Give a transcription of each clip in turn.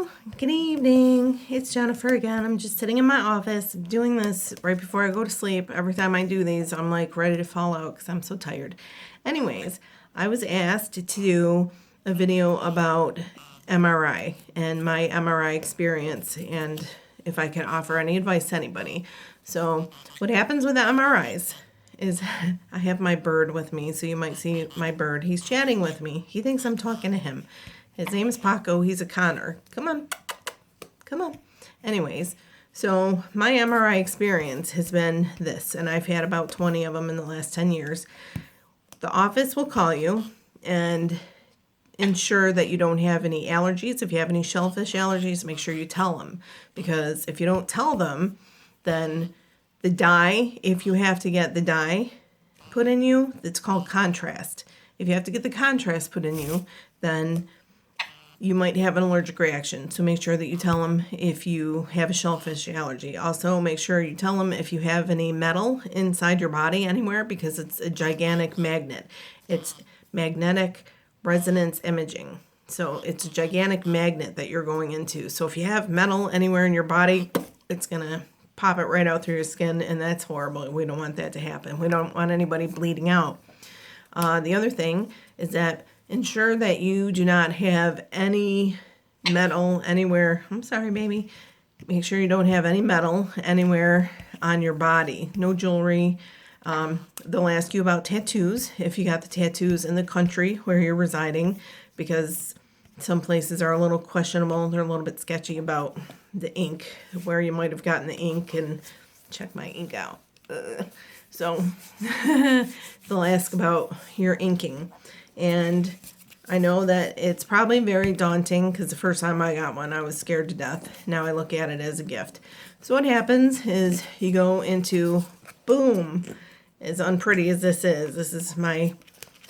Hello, good evening. It's Jennifer again. I'm just sitting in my office doing this right before I go to sleep. Every time I do these, I'm like ready to fall out because I'm so tired. Anyways, I was asked to do a video about MRI and my MRI experience and if I can offer any advice to anybody. So what happens with the MRIs is I have my bird with me, so you might see my bird. He's chatting with me. He thinks I'm talking to him. His name is Paco. He's a Conure. Come on. Come on. Anyways, so my MRI experience has been this, and I've had about 20 of them in the last 10 years. The office will call you and ensure that you don't have any allergies. If you have any shellfish allergies, make sure you tell them. Because if you don't tell them, then the dye, if you have to get the dye put in you, it's called contrast. If you have to get the contrast put in you, then you might have an allergic reaction. So make sure that you tell them if you have a shellfish allergy. Also, make sure you tell them if you have any metal inside your body anywhere, because it's a gigantic magnet. It's magnetic resonance imaging. So it's a gigantic magnet that you're going into. So if you have metal anywhere in your body, it's going to pop it right out through your skin, and that's horrible. We don't want that to happen. We don't want anybody bleeding out. The other thing is that ensure that you do not have any metal anywhere. I'm sorry, baby. Make sure you don't have any metal anywhere on your body. No jewelry. They'll ask you about tattoos, if you got the tattoos in the country where you're residing, because some places are a little questionable. They're a little bit sketchy about the ink, where you might have gotten the ink, and check my ink out. So they'll ask about your inking. And I know that it's probably very daunting because the first time I got one, I was scared to death. Now I look at it as a gift. So what happens is you go into, boom, as unpretty as this is my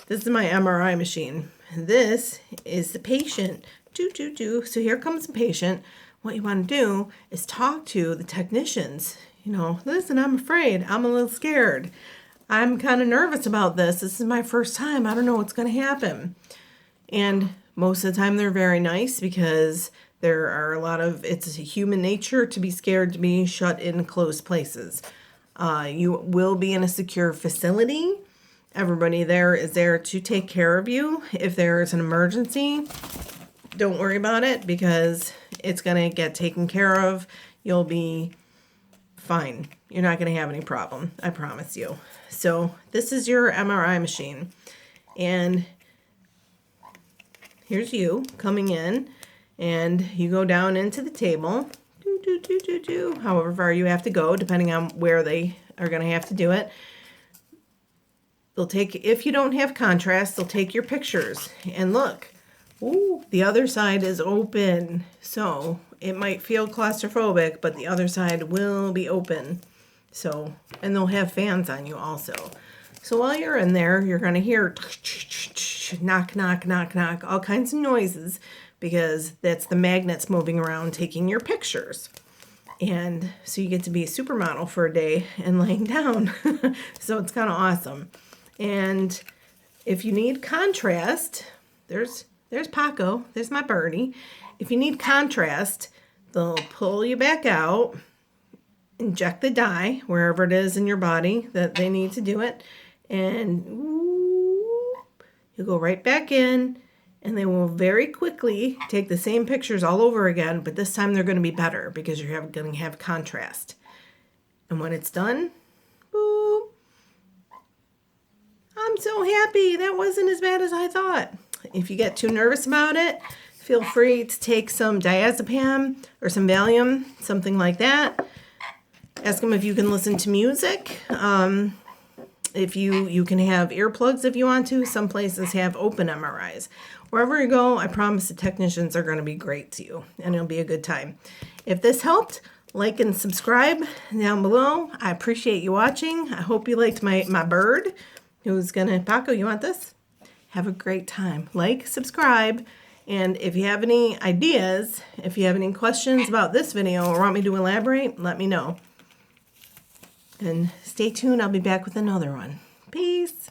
MRI machine. This is the patient. So here comes the patient. What you want to do is talk to the technicians. Listen, I'm afraid. I'm a little scared. I'm kind of nervous about this. This is my first time. I don't know what's going to happen. And most of the time they're very nice, because there are it's a human nature to be scared to be shut in closed places. You will be in a secure facility. Everybody there is there to take care of you. If there is an emergency, don't worry about it, because it's going to get taken care of. You'll be fine. You're not going to have any problem. I promise you. So this is your MRI machine. And here's you coming in, and you go down into the table. However far you have to go, depending on where they are going to have to do it. If you don't have contrast, they'll take your pictures. And look, ooh, the other side is open. So it might feel claustrophobic, but the other side will be open. So, and they'll have fans on you also. So while you're in there, you're going to hear knock, knock, knock, knock, all kinds of noises, because that's the magnets moving around taking your pictures. And so you get to be a supermodel for a day and laying down. So it's kind of awesome. And if you need contrast, there's Paco, there's my birdie. If you need contrast, they'll pull you back out, inject the dye wherever it is in your body that they need to do it, and you go right back in, and they will very quickly take the same pictures all over again, but this time they're going to be better because you're going to have contrast. And when it's done, boom, I'm so happy. That wasn't as bad as I thought. If you get too nervous about it, feel free to take some diazepam or some Valium, something like that. Ask them if you can listen to music. If you can have earplugs if you want to. Some places have open MRIs. Wherever you go, I promise the technicians are going to be great to you, and it'll be a good time. If this helped, like and subscribe down below. I appreciate you watching. I hope you liked my bird, who's going to, Paco, you want this? Have a great time. Like, subscribe, and if you have any ideas, if you have any questions about this video or want me to elaborate, let me know. And stay tuned. I'll be back with another one. Peace.